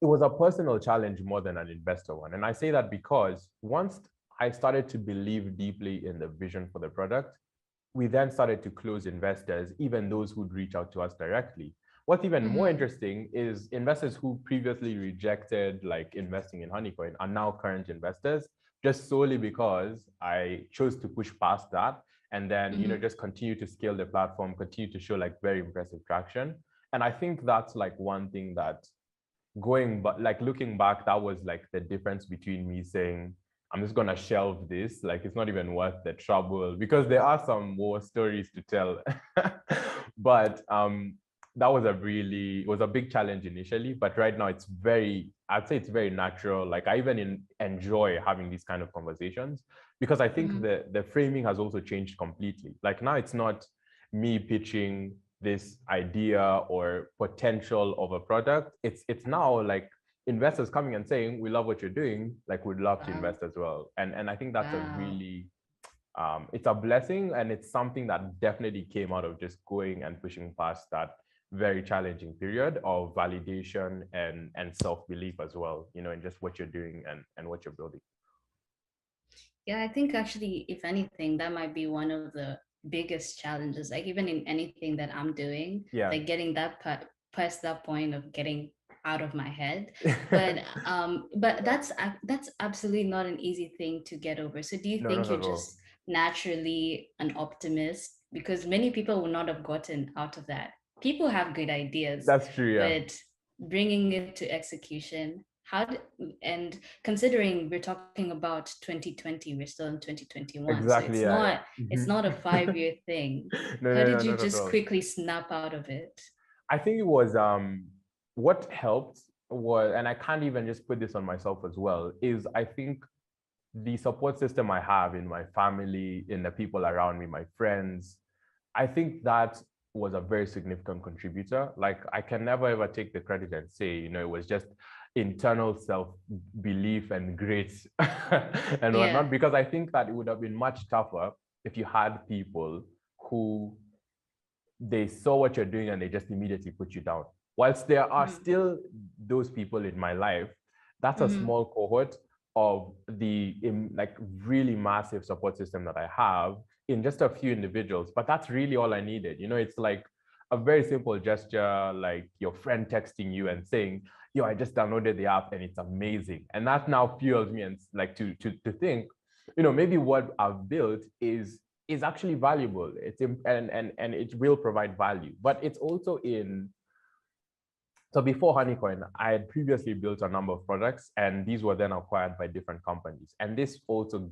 it was a personal challenge more than an investor one. And I say that because once I started to believe deeply in the vision for the product, we then started to close investors, even those who'd reach out to us directly. What's even more interesting is investors who previously rejected like investing in Honeycoin are now current investors, just solely because I chose to push past that and then just continue to scale the platform, continue to show like very impressive traction. And I think that's like one thing that looking back, that was like the difference between me saying, I'm just gonna shelve this, like it's not even worth the trouble, because there are some more stories to tell. But that was it was a big challenge initially, but right now I'd say it's very natural. Like I even enjoy having these kind of conversations because I think the framing has also changed completely. Like now it's not me pitching this idea or potential of a product. It's now like investors coming and saying, we love what you're doing, like we'd love to invest as well. And I think that's a really it's a blessing, and it's something that definitely came out of just going and pushing past that very challenging period of validation and self-belief as well, in just what you're doing and what you're building. Yeah, I think actually, if anything, that might be one of the biggest challenges, like even in anything that I'm doing, like getting that past that point of getting out of my head. But that's absolutely not an easy thing to get over. So do you No, think not you're at all. just naturally an optimist? Because many people would not have gotten out of that. People have good ideas, That's true, yeah. but bringing it to execution, and considering we're talking about 2020, we're still in 2021, so Exactly, it's yeah, not yeah. it's not a 5-year thing. No, How no, no, did you not at just all. quickly snap out of it? I think it was what helped was, and I can't even just put this on myself as well, is I think the support system I have in my family, in the people around me, my friends, I think that was a very significant contributor. Like I can never ever take the credit and say, it was just internal self-belief and grace and whatnot, because I think that it would have been much tougher if you had people who they saw what you're doing and they just immediately put you down. Whilst there are still those people in my life, that's a small cohort of the like really massive support system that I have in just a few individuals. But that's really all I needed. It's like a very simple gesture, like your friend texting you and saying, yo, I just downloaded the app and it's amazing. And that now fuels me and like to think, maybe what I've built is actually valuable. And it will provide value, but it's also so before Honeycoin, I had previously built a number of products, and these were then acquired by different companies. And this also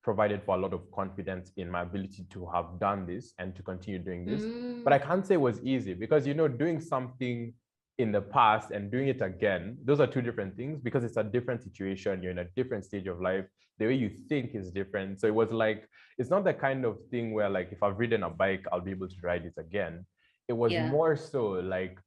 provided for a lot of confidence in my ability to have done this and to continue doing this. But I can't say it was easy because, doing something in the past and doing it again, those are two different things because it's a different situation. You're in a different stage of life. The way you think is different. So it was like, it's not the kind of thing where like, if I've ridden a bike, I'll be able to ride it again. It was more so like,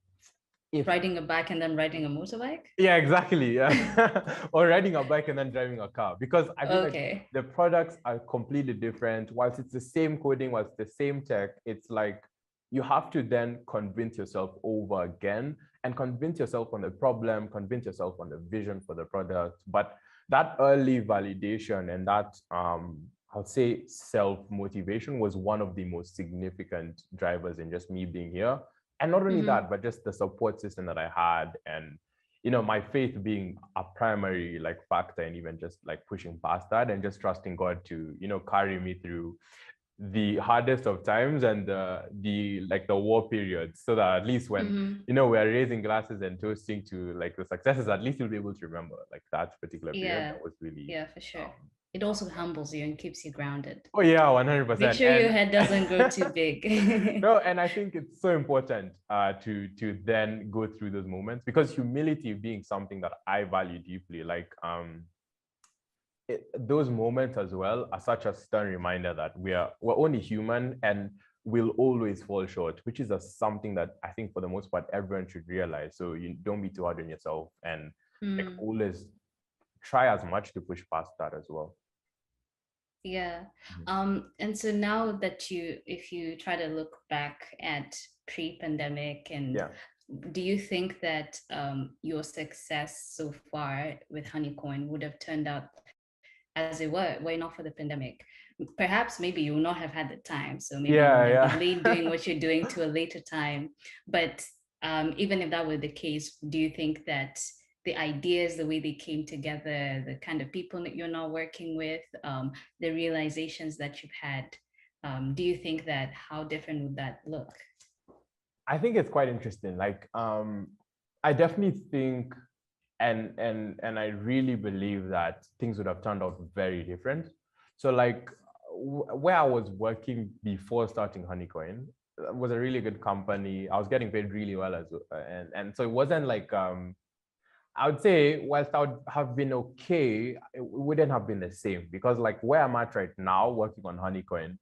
if riding a bike and then riding a motorbike. Yeah, exactly. Yeah. Or riding a bike and then driving a car, because I feel like the products are completely different. Whilst it's the same coding, whilst the same tech, it's like you have to then convince yourself over again and convince yourself on the problem, convince yourself on the vision for the product. But that early validation and that I'll say self-motivation was one of the most significant drivers in just me being here. And not only that, but just the support system that I had, and my faith being a primary like factor, and even just like pushing past that and just trusting God to carry me through the hardest of times and the war periods, so that at least when we're raising glasses and toasting to like the successes, at least you'll be able to remember like that particular period. That was really for sure. It also humbles you and keeps you grounded. Oh yeah, 100%. Make sure your head doesn't grow too big. No, and I think it's so important to then go through those moments, because humility being something that I value deeply, like those moments as well are such a stern reminder that we're only human and we'll always fall short, which is something that I think for the most part everyone should realize. So you don't be too hard on yourself, and like always try as much to push past that as well. Yeah. And so now that if you try to look back at pre-pandemic and do you think that your success so far with Honeycoin would have turned out as it were not for the pandemic? Perhaps maybe you will not have had the time, so maybe you would have delayed doing what you're doing to a later time. But even if that were the case, do you think that the ideas, the way they came together, the kind of people that you're now working with, the realizations that you've had, do you think that how different would that look? I think it's quite interesting. Like, I definitely think, and I really believe that things would have turned out very different. So, like, where I was working before starting Honeycoin was a really good company. I was getting paid really well as well, and so it wasn't like I would say, whilst I would have been okay, it wouldn't have been the same, because like where I'm at right now, working on Honeycoin,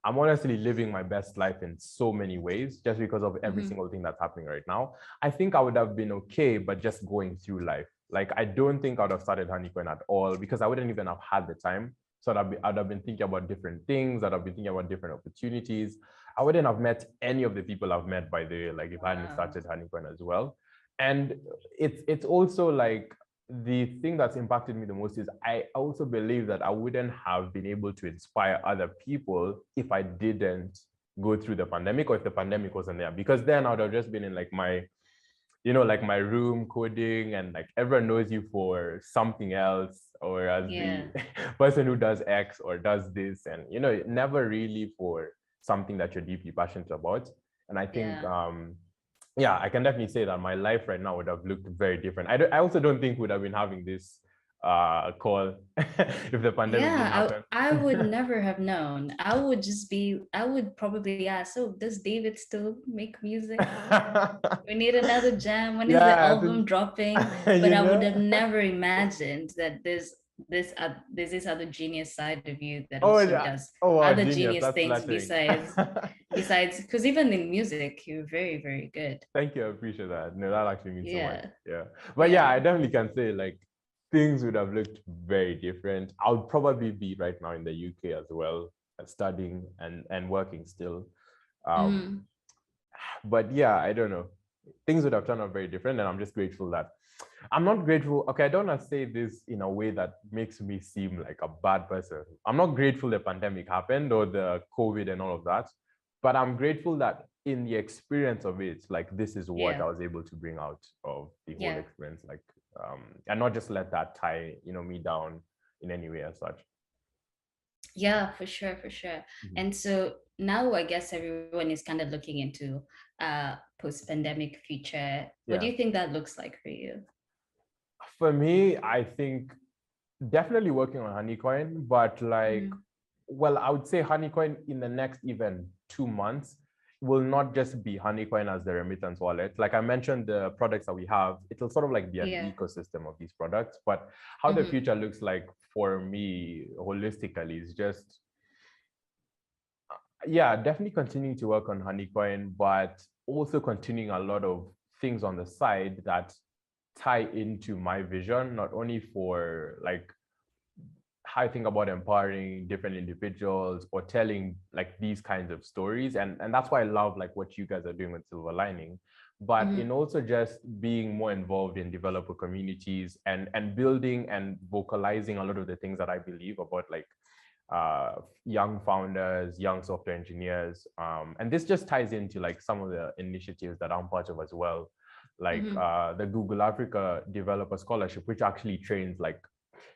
I'm honestly living my best life in so many ways just because of every single thing that's happening right now. I think I would have been okay, but just going through life. Like, I don't think I would have started Honeycoin at all, because I wouldn't even have had the time. So I'd have been thinking about different things. I'd have been thinking about different opportunities. I wouldn't have met any of the people I've met, by the way, like if I hadn't started Honeycoin as well. And it's also like, the thing that's impacted me the most is I also believe that I wouldn't have been able to inspire other people if I didn't go through the pandemic, or if the pandemic wasn't there, because then I would have just been in like my, like my room coding, and like everyone knows you for something else, or as the person who does X or does this, and never really for something that you're deeply passionate about. And I think yeah, I can definitely say that my life right now would have looked very different. I also don't think we'd have been having this call if the pandemic didn't happen. I would never have known. I would probably ask, so does David still make music? We need another jam. When is the album dropping? But I would have never imagined that there's this other genius side of you that also does other genius things besides, because even in music you're very, very good. Thank you, I appreciate that. No, that actually means so much. Yeah, but yeah, I definitely can say like things would have looked very different. I would probably be right now in the UK as well, studying and working still. But yeah, I don't know, things would have turned out very different, and I'm just grateful that I'm not grateful. Okay, I don't want to say this in a way that makes me seem like a bad person. I'm not grateful the pandemic happened or the COVID and all of that, but I'm grateful that in the experience of it, like this is what I was able to bring out of the whole experience, like, and not just let that tie, me down in any way as such. Yeah, for sure, for sure. And so now I guess everyone is kind of looking into post-pandemic future. What do you think that looks like for you? For me, I think definitely working on Honeycoin, but like, well, I would say Honeycoin in the next even 2 months will not just be Honeycoin as the remittance wallet. Like I mentioned, the products that we have, it'll sort of like be an ecosystem of these products. But how the future looks like for me holistically is just, definitely continuing to work on Honeycoin, but also continuing a lot of things on the side that tie into my vision, not only for like how I think about empowering different individuals or telling like these kinds of stories. And that's why I love like what you guys are doing with Silver Lining, but in also just being more involved in developer communities and building and vocalizing a lot of the things that I believe about, like young founders, young software engineers. And this just ties into like some of the initiatives that I'm part of as well, like the Google Africa Developer Scholarship, which actually trains like,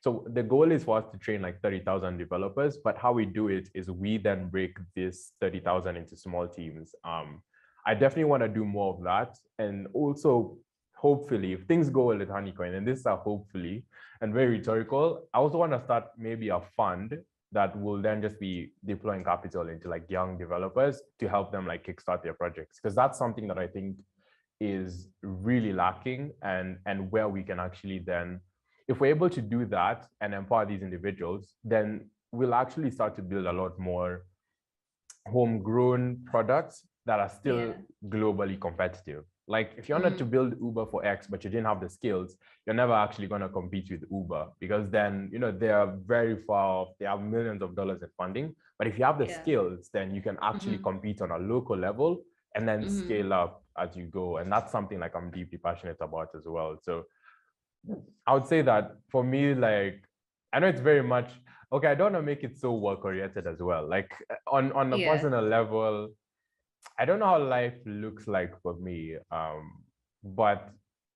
so the goal is for us to train like 30,000 developers, but how we do it is we then break this 30,000 into small teams. I definitely want to do more of that. And also, hopefully, if things go well at Honeycoin, and this is a hopefully and very rhetorical, I also want to start maybe a fund that will then just be deploying capital into like young developers to help them like kickstart their projects. Because that's something that I think is really lacking, and where we can actually then, if we're able to do that and empower these individuals, then we'll actually start to build a lot more homegrown products that are still globally competitive. Like if you wanted to build Uber for X, but you didn't have the skills, you're never actually going to compete with Uber, because then, they are very far off. They have millions of dollars in funding. But if you have the skills, then you can actually compete on a local level and then scale up as you go. And that's something like I'm deeply passionate about as well. So I would say that for me, like, I know it's very much, okay, I don't want to make it so work oriented as well. Like on a personal level, I don't know how life looks like for me, but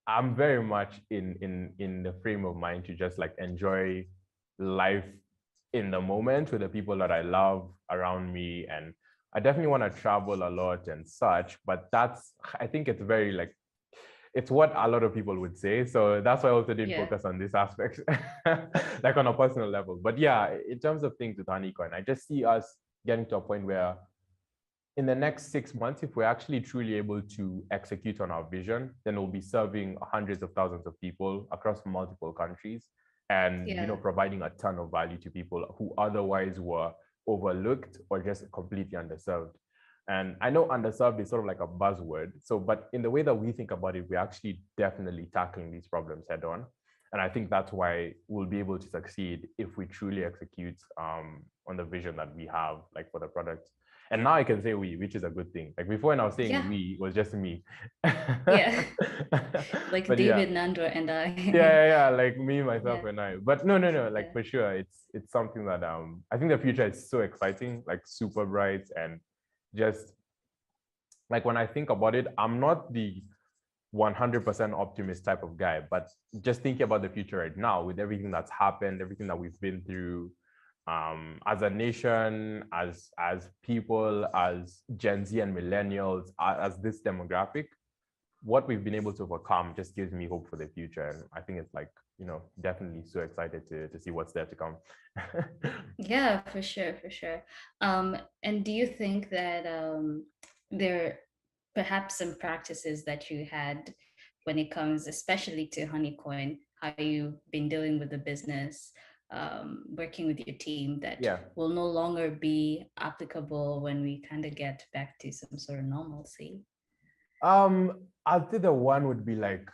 I'm very much in the frame of mind to just like enjoy life in the moment with the people that I love around me. And I definitely want to travel a lot and such, but I think it's very like, it's what a lot of people would say. So that's why I also didn't focus on this aspect, like on a personal level. But yeah, in terms of things with Honeycoin, I just see us getting to a point where in the next 6 months, if we're actually truly able to execute on our vision, then we'll be serving hundreds of thousands of people across multiple countries and providing a ton of value to people who otherwise were overlooked or just completely underserved. And I know underserved is sort of like a buzzword. So, but in the way that we think about it, we're actually definitely tackling these problems head on. And I think that's why we'll be able to succeed if we truly execute on the vision that we have, like for the product. And now I can say we, which is a good thing. Like before, when I was saying we, it was just me. Like but David, Nandwa, and I. yeah, like me, myself, and I. But no, like for sure, it's something that I think the future is so exciting, like super bright, and just like when I think about it, I'm not the 100% optimist type of guy, but just thinking about the future right now with everything that's happened, everything that we've been through, as a nation, as people, as Gen Z and millennials, as this demographic, what we've been able to overcome just gives me hope for the future. And I think it's like, definitely so excited to see what's there to come. Yeah, for sure. And do you think that there perhaps some practices that you had when it comes especially to Honeycoin, how you've been dealing with the business, working with your team, that will no longer be applicable when we kind of get back to some sort of normalcy? I'll say the one would be like,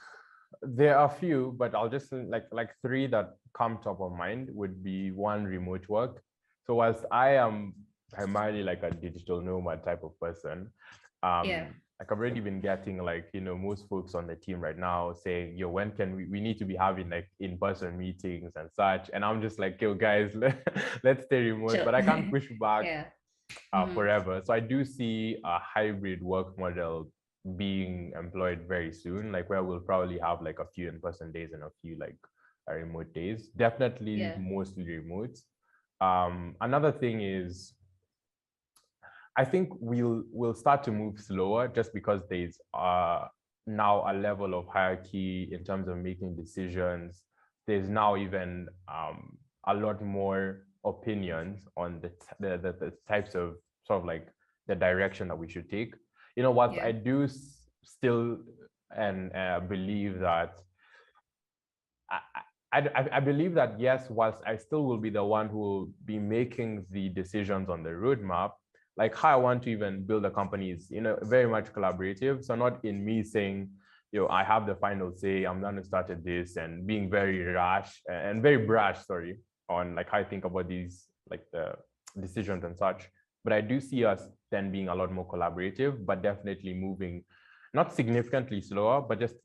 there are a few, but I'll just like three that come top of mind would be one, remote work. So whilst I am primarily like a digital nomad type of person, like I've already been getting like, most folks on the team right now saying, yo, when can we need to be having like in-person meetings and such. And I'm just like, yo guys, let's stay remote, but I can't push back forever. So I do see a hybrid work model being employed very soon, like where we'll probably have like a few in-person days and a few like remote days, definitely mostly remote. Another thing is, I think we'll start to move slower just because there's now a level of hierarchy in terms of making decisions. There's now even a lot more opinions on the types of sort of like the direction that we should take. What I do still and believe that I believe that yes, whilst I still will be the one who will be making the decisions on the roadmap, like how I want to even build a company is, very much collaborative. So not in me saying, I have the final say, I'm going to start at this, and being very rash and very brash, sorry, on like how I think about these, like the decisions and such. But I do see us then being a lot more collaborative, but definitely moving not significantly slower, but just,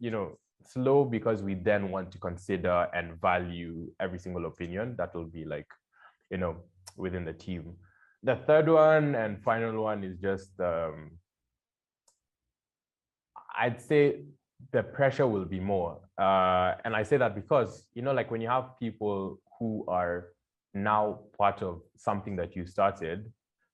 slow because we then want to consider and value every single opinion that will be like, within the team. The third one and final one is just, I'd say the pressure will be more. And I say that because, like when you have people who are now part of something that you started,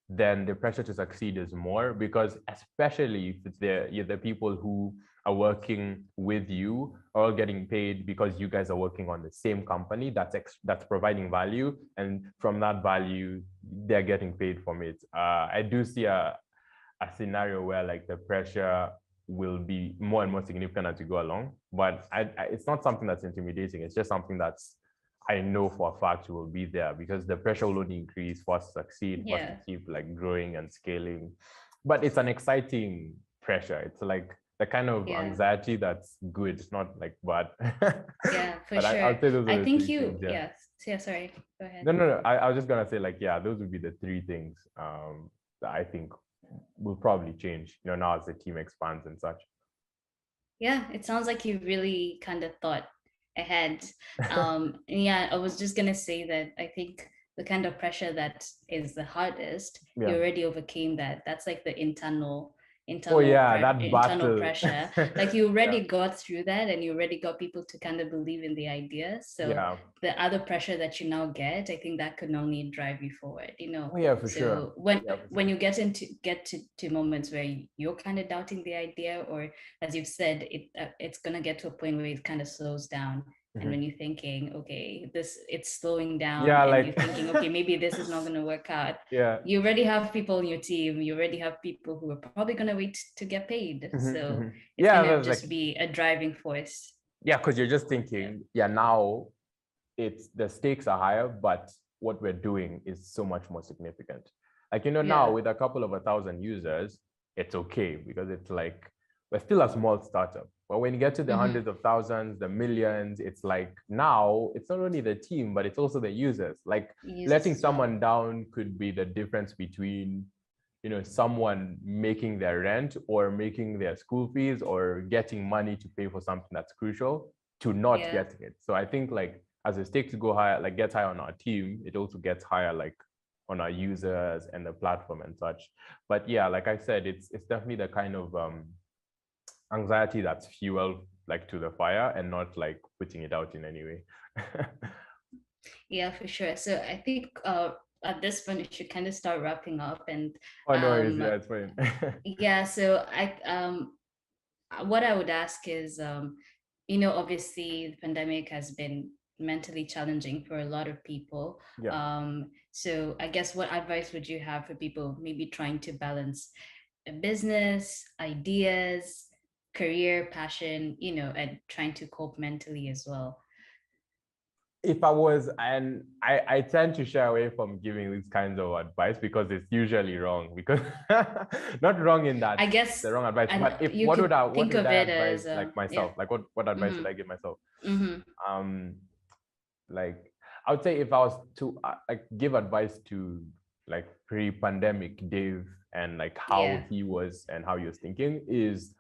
then the pressure to succeed is more, because especially if it's the people who are working with you are all getting paid because you guys are working on the same company that's providing value, and from that value they're getting paid from it. I do see a scenario where like the pressure will be more and more significant as you go along, but it's not something that's intimidating. It's just something that's, I know for a fact will be there, because the pressure will only increase for us to succeed, for us to keep like growing and scaling. But it's an exciting pressure. It's like the kind of anxiety that's good. It's not like bad. Yeah, for sure. I'll say those are I think things, sorry, go ahead. No. I was just gonna say like, those would be the three things that I think will probably change, now as the team expands and such. Yeah, it sounds like you really kind of thought ahead. Yeah, I was just gonna say that I think the kind of pressure that is the hardest, you Yeah. already overcame that. That's like the Oh yeah, that internal battle. pressure. Like you already Yeah. got through that, and you already got people to kind of believe in the idea. So Yeah. the other pressure that you now get, I think that could only drive you forward, Oh yeah, for sure. So when Yeah, for when sure. you get to moments where you're kind of doubting the idea, or as you've said, it's gonna get to a point where it kind of slows down. And when you're thinking, okay, it's slowing down, Yeah, and like you're thinking, okay, maybe this is not gonna work out. yeah. You already have people in your team. You already have people who are probably gonna wait to get paid. So it's Yeah, gonna that's just like, be a driving force. yeah, because you're just Yeah. thinking, yeah, now it's the stakes are higher, but what we're doing is so much more significant. Like, now Yeah. with a couple of 1,000 users, it's okay because it's like we're still a small startup. But when you get to the hundreds of thousands, the millions, it's like now it's not only the team, but it's also the users. Like Users letting as well. someone down could be the difference between someone making their rent or making their school fees or getting money to pay for something that's crucial to not Yeah. getting it. So I think like as the stakes go higher, like gets higher on our team, it also gets higher like on our users and the platform and such. But yeah, like I said, it's definitely the kind of anxiety that's fuel like to the fire and not like putting it out in any way. Yeah, for sure. So I think at this point we should kind of start wrapping up. And Oh no, yeah, it's fine. yeah, so what I would ask is, obviously the pandemic has been mentally challenging for a lot of people. Yeah. So I guess what advice would you have for people maybe trying to balance a business, ideas, career, passion, and trying to cope mentally as well? If I was, and I tend to shy away from giving these kinds of advice because it's usually wrong. Because not wrong in that I it's guess, the wrong advice, and but if you what would could I think of it advise as, like yeah. myself? Like what advice Mm-hmm. would I give myself? Mm-hmm. Like I would say if I was to like give advice to like pre-pandemic Dave and like how Yeah. he was and how he was thinking is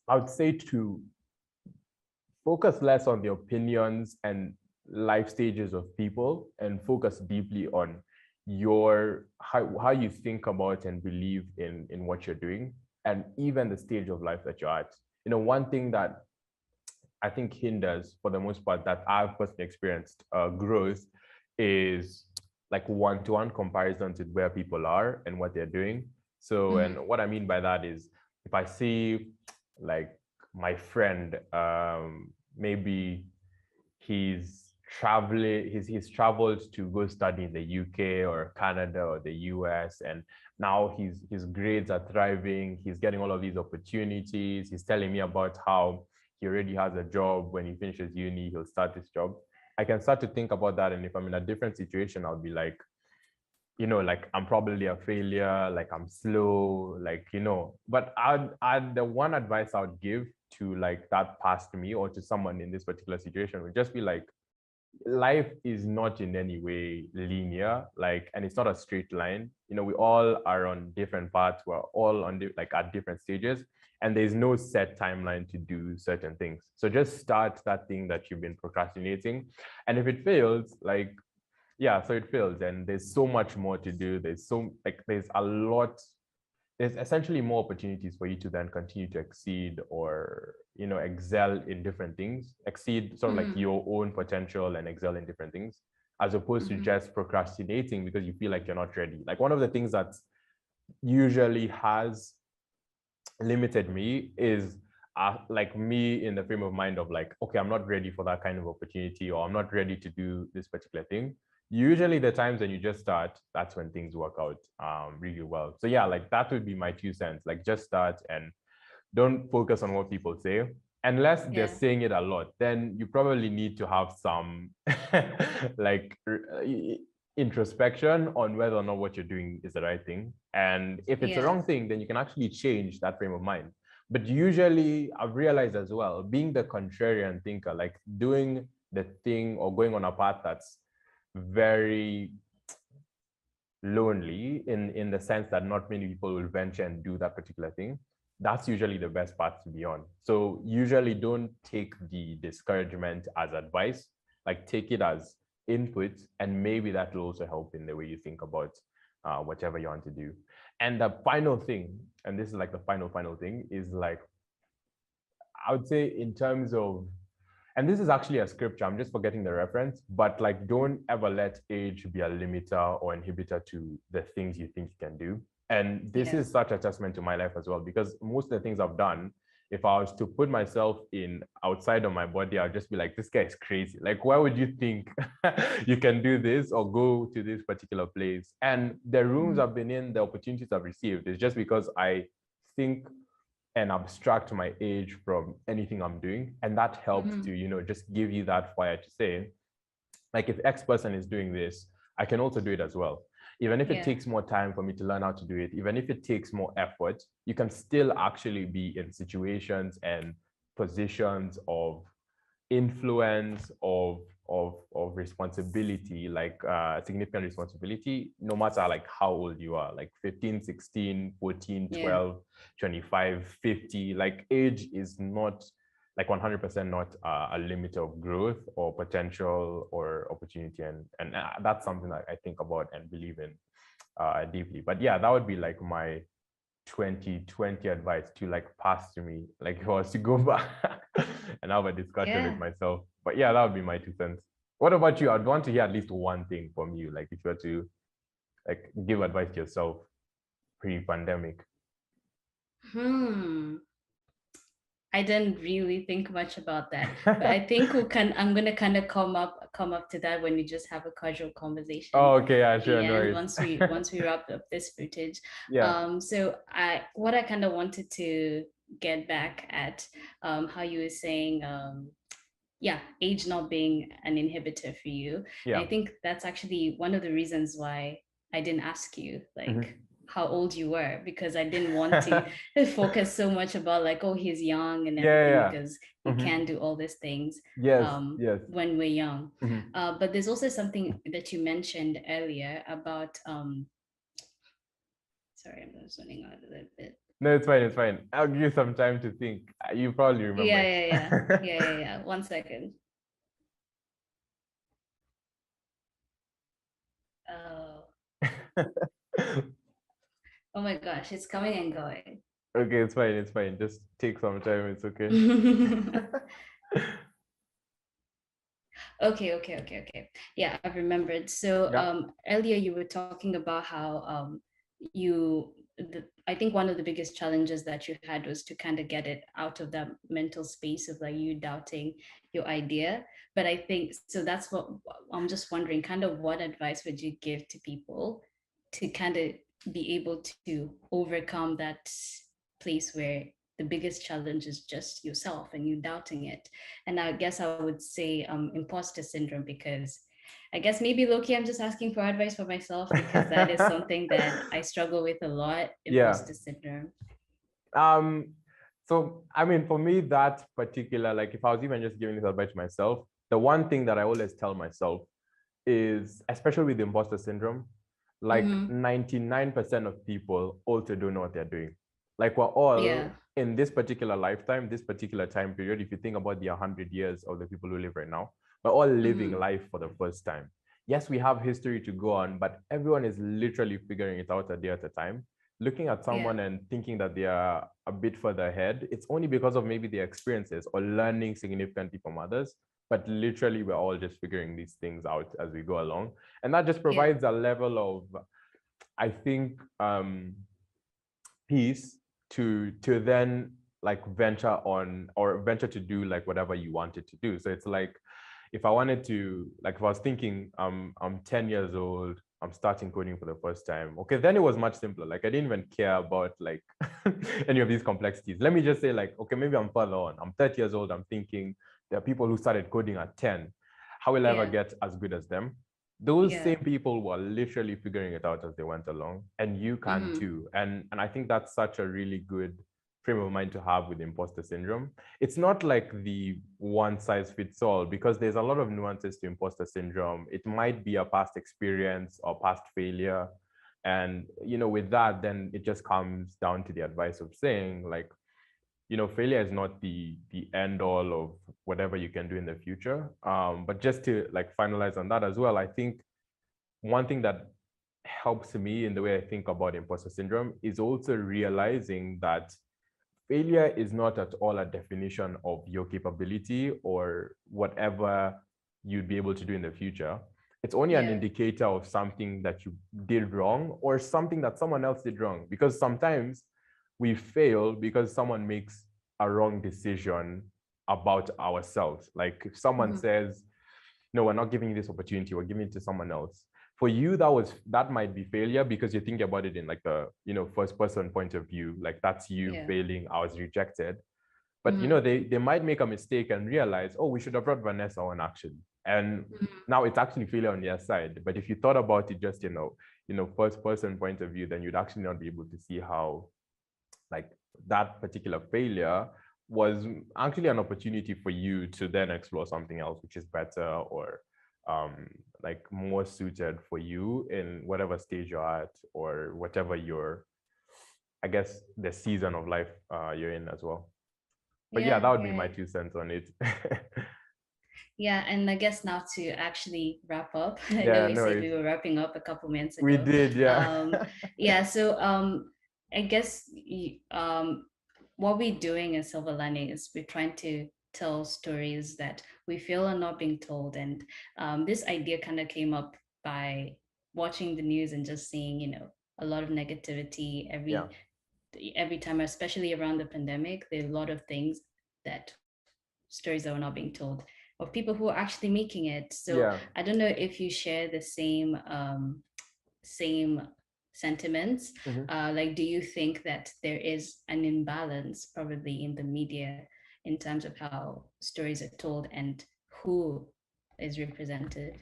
I would say to focus less on the opinions and life stages of people and focus deeply on your how you think about and believe in what you're doing and even the stage of life that you're at. One thing that I think hinders for the most part that I've personally experienced growth is like one-to-one comparisons with where people are and what they're doing. So, and what I mean by that is if I see like my friend, maybe he's traveled to go study in the UK or Canada or the US, and now his grades are thriving, he's getting all of these opportunities. He's telling me about how he already has a job. When he finishes uni, he'll start his job. I can start to think about that, and if I'm in a different situation, I'll be like, like I'm probably a failure, like I'm slow, like, but I'd the one advice I would give to like that past me or to someone in this particular situation would just be like, life is not in any way linear, like, and it's not a straight line. We all are on different paths. We're all on like at different stages, and there's no set timeline to do certain things. So just start that thing that you've been procrastinating, and if it fails, like, yeah, so it fails, and there's so much more to do. There's a lot. There's essentially more opportunities for you to then continue to exceed or excel in different things, exceed sort of like your own potential and excel in different things, as opposed to just procrastinating because you feel like you're not ready. Like one of the things that usually has limited me is like me in the frame of mind of like, okay, I'm not ready for that kind of opportunity, or I'm not ready to do this particular thing. Usually the times when you just start, that's when things work out really well. So yeah, like that would be my 2 cents. Like just start and don't focus on what people say. Unless they're saying it a lot, then you probably need to have some like introspection on whether or not what you're doing is the right thing. And if it's the wrong thing, then you can actually change that frame of mind. But usually I've realized as well, being the contrarian thinker, like doing the thing or going on a path that's very lonely in the sense that not many people will venture and do that particular thing, that's usually the best path to be on. So usually don't take the discouragement as advice, like take it as input, and maybe that will also help in the way you think about whatever you want to do. And the final thing, and this is like the final thing, is like, I would say in terms of, and this is actually a scripture, I'm just forgetting the reference, but like, don't ever let age be a limiter or inhibitor to the things you think you can do. And this is such a testament to my life as well, because most of the things I've done, if I was to put myself in outside of my body, I'll just be like, this guy is crazy. Like, why would you think you can do this or go to this particular place? And the rooms I've been in, the opportunities I've received is just because I think and abstract my age from anything I'm doing. And that helps to, you know, just give you that fire to say, like, if X person is doing this, I can also do it as well. Even if it takes more time for me to learn how to do it, even if it takes more effort, you can still actually be in situations and positions of influence, of responsibility, like significant responsibility, no matter like how old you are, like 15, 16, 14, 12, 25, 50. Like, age is not like 100% not a limit of growth or potential or opportunity, and that's something that I think about and believe in deeply. But yeah, that would be like my 2020 advice to like pass to me, like if I was to go back and have a discussion with myself. But yeah, that would be my 2 cents. What about you? I'd want to hear at least one thing from you, like if you were to like give advice to yourself pre-pandemic. I didn't really think much about that, but I think I'm gonna kind of come up to that when we just have a casual conversation. Oh, okay, yeah, sure. And no once we wrap up this footage. Yeah. So what I kind of wanted to get back at, how you were saying, age not being an inhibitor for you. Yeah. And I think that's actually one of the reasons why I didn't ask you, like, how old you were, because I didn't want to focus so much about like, oh, he's young and everything, because he can do all these things when we're young. But there's also something that you mentioned earlier about sorry, I'm just running out a little bit. No, it's fine, it's fine. I'll give you some time to think. You probably remember. Yeah. 1 second. Oh my gosh, it's coming and going. Okay, it's fine, it's fine. Just take some time, it's okay. Okay. Yeah, I've remembered. So earlier you were talking about how I think one of the biggest challenges that you had was to kind of get it out of that mental space of like you doubting your idea. But I think, so that's what I'm just wondering, kind of what advice would you give to people to kind of be able to overcome that place where the biggest challenge is just yourself and you doubting it? And I guess I would say imposter syndrome, because I guess maybe low-key I'm just asking for advice for myself, because that is something that I struggle with a lot, imposter syndrome. So I mean, for me, that particular, like if I was even just giving this advice to myself, the one thing that I always tell myself is, especially with the imposter syndrome, like 99% of people also don't know what they're doing. Like we're all in this particular lifetime, this particular time period, if you think about the 100 years of the people who live right now, we're all living life for the first time. Yes, we have history to go on, but everyone is literally figuring it out a day at a time. Looking at someone and thinking that they are a bit further ahead, it's only because of maybe their experiences or learning significantly from others. But literally, we're all just figuring these things out as we go along. And that just provides a level of, I think, peace to then like venture on or venture to do like whatever you wanted to do. So it's like, if I wanted to, like if I was thinking I'm 10 years old, I'm starting coding for the first time. Okay, then it was much simpler. Like I didn't even care about like any of these complexities. Let me just say like, okay, maybe I'm further on. I'm 30 years old. I'm thinking there are people who started coding at 10. How will I ever get as good as them? Those same people were literally figuring it out as they went along, and you can too. And I think that's such a really good frame of mind to have with imposter syndrome. It's not like the one size fits all, because there's a lot of nuances to imposter syndrome. It might be a past experience or past failure. And, with that, then it just comes down to the advice of saying, like, failure is not the end all of whatever you can do in the future. But just to like finalize on that as well, I think one thing that helps me in the way I think about imposter syndrome is also realizing that failure is not at all a definition of your capability or whatever you'd be able to do in the future. It's only an indicator of something that you did wrong or something that someone else did wrong. Because sometimes we fail because someone makes a wrong decision about ourselves. Like if someone says, no, we're not giving you this opportunity, we're giving it to someone else. For you, that might be failure because you think about it in like a first person point of view. Like that's you failing, I was rejected. But they might make a mistake and realize, oh, we should have brought Vanessa on actually. And now it's actually failure on their side. But if you thought about it just first person point of view, then you'd actually not be able to see how like that particular failure was actually an opportunity for you to then explore something else which is better or like more suited for you in whatever stage you're at or whatever I guess the season of life you're in as well. But yeah, that would be my 2 cents on it. Yeah, and I guess now to actually wrap up, I know we said we were wrapping up a couple minutes ago. We did, yeah. So I guess what we're doing in Silver Lining is we're trying to tell stories that we feel are not being told. And this idea kind of came up by watching the news and just seeing, a lot of negativity every time, especially around the pandemic. There are a lot of things stories that were not being told of people who are actually making it. So I don't know if you share the same sentiments. Like, do you think that there is an imbalance probably in the media in terms of how stories are told and who is represented?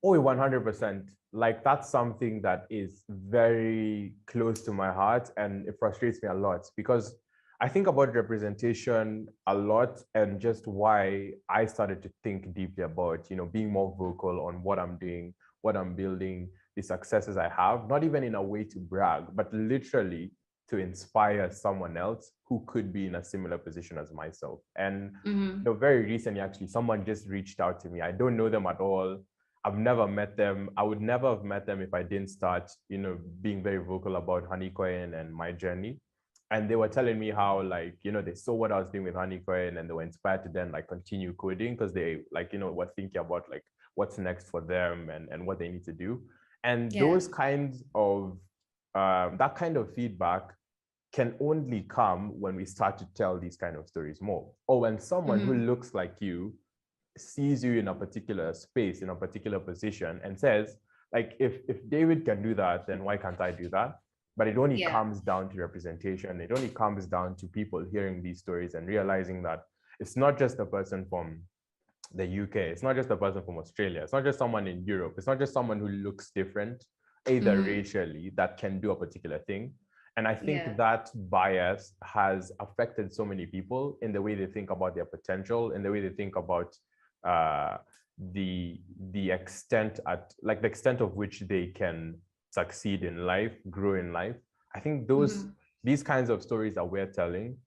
Oh, 100%. Like that's something that is very close to my heart and it frustrates me a lot because I think about representation a lot and just why I started to think deeply about, being more vocal on what I'm doing, what I'm building, the successes I have, not even in a way to brag, but literally to inspire someone else who could be in a similar position as myself. And very recently, actually, someone just reached out to me. I don't know them at all. I've never met them. I would never have met them if I didn't start, being very vocal about Honeycoin and my journey. And they were telling me how, like, they saw what I was doing with Honeycoin and they were inspired to then like continue coding because they like, were thinking about like what's next for them and what they need to do. And those kinds of, that kind of feedback can only come when we start to tell these kind of stories more. Or when someone who looks like you sees you in a particular space, in a particular position and says, like, if David can do that, then why can't I do that? But it only comes down to representation. It only comes down to people hearing these stories and realizing that it's not just a person from the UK. It's not just a person from Australia. It's not just someone in Europe. It's not just someone who looks different, either racially, that can do a particular thing. And I think that bias has affected so many people in the way they think about their potential, in the way they think about the extent of which they can succeed in life, grow in life. I think these kinds of stories that we're telling,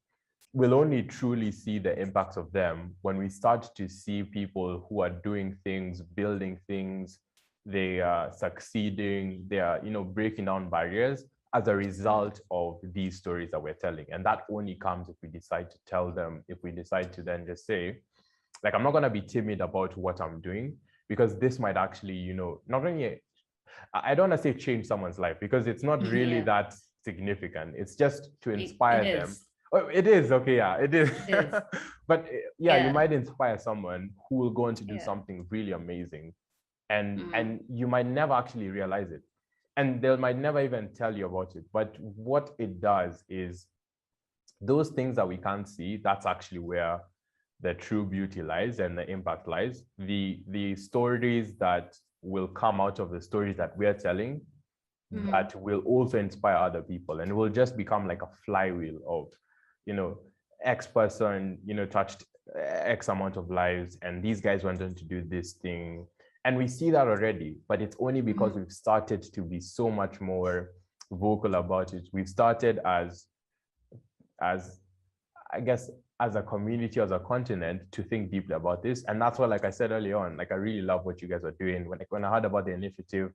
we'll only truly see the impacts of them when we start to see people who are doing things, building things, they are succeeding, they are, breaking down barriers as a result of these stories that we're telling. And that only comes if we decide to tell them, if we decide to then just say, like, I'm not going to be timid about what I'm doing because this might actually, not only, I don't want to say change someone's life because it's not really that significant. It's just to inspire them. Oh, it is. Okay. Yeah, it is. But you might inspire someone who will go on to do something really amazing. And you might never actually realize it. And they might never even tell you about it. But what it does is those things that we can't see, that's actually where the true beauty lies and the impact lies. The stories that will come out of the stories that we're telling that will also inspire other people, and it will just become like a flywheel of, X person, touched X amount of lives, and these guys went on to do this thing. And we see that already, but it's only because we've started to be so much more vocal about it. We've started as I guess as a community, as a continent, to think deeply about this. And that's what, like I said earlier on, like I really love what you guys are doing. When I heard about the initiative,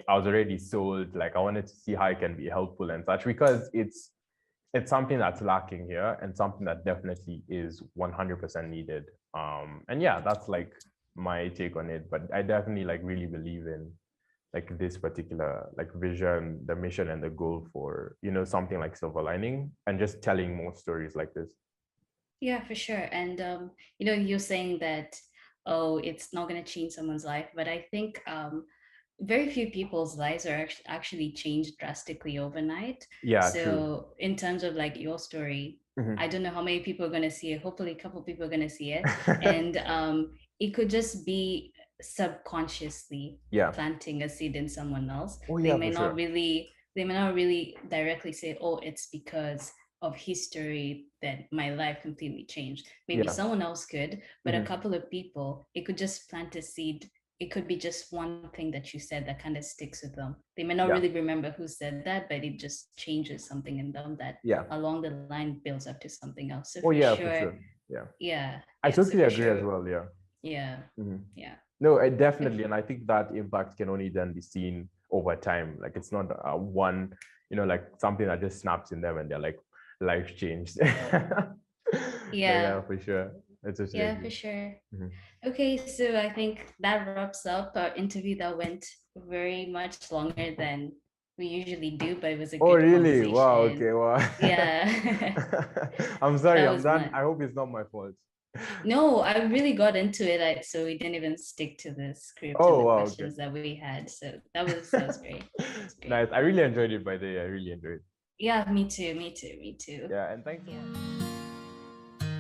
I was already sold. Like I wanted to see how it can be helpful and such, because it's something that's lacking here and something that definitely is 100% needed. And yeah, that's like my take on it. But I definitely like really believe in like this particular like vision, the mission and the goal for, you know, something like Silver Lining, and just telling more stories like this. Yeah, for sure. And you know, you're saying that, oh, it's not going to change someone's life, but I think very few people's lives are actually changed drastically overnight. Yeah, So true. in terms of like your story, I don't know how many people are going to see it. Hopefully a couple of people are going to see it. And it could just be subconsciously planting a seed in someone else. Oh, they yeah, may for not sure. really they may not really directly say, oh, it's because of history that my life completely changed. Maybe someone else could, but a couple of people, it could just plant a seed. It could be just one thing that you said that kind of sticks with them. They may not really remember who said that, but it just changes something in them that along the line builds up to something else. So for sure. sure. Yeah. I totally agree sure. as well. Yeah. Yeah. Yeah. No, I definitely. And I think that impact can only then be seen over time. Like it's not one, you know, like something that just snaps in them and they're like, life changed. Yeah, for sure. For sure. Okay, so I think that wraps up our interview that went very much longer than we usually do, but it was a good really? conversation. Wow, okay, wow. Yeah. I'm sorry, I'm done. I hope it's not my fault. No, I really got into it, so we didn't even stick to the script and the questions that we had. So that was great. Nice. I really enjoyed it, by the way. I really enjoyed it. Yeah, me too. Yeah, and thanks.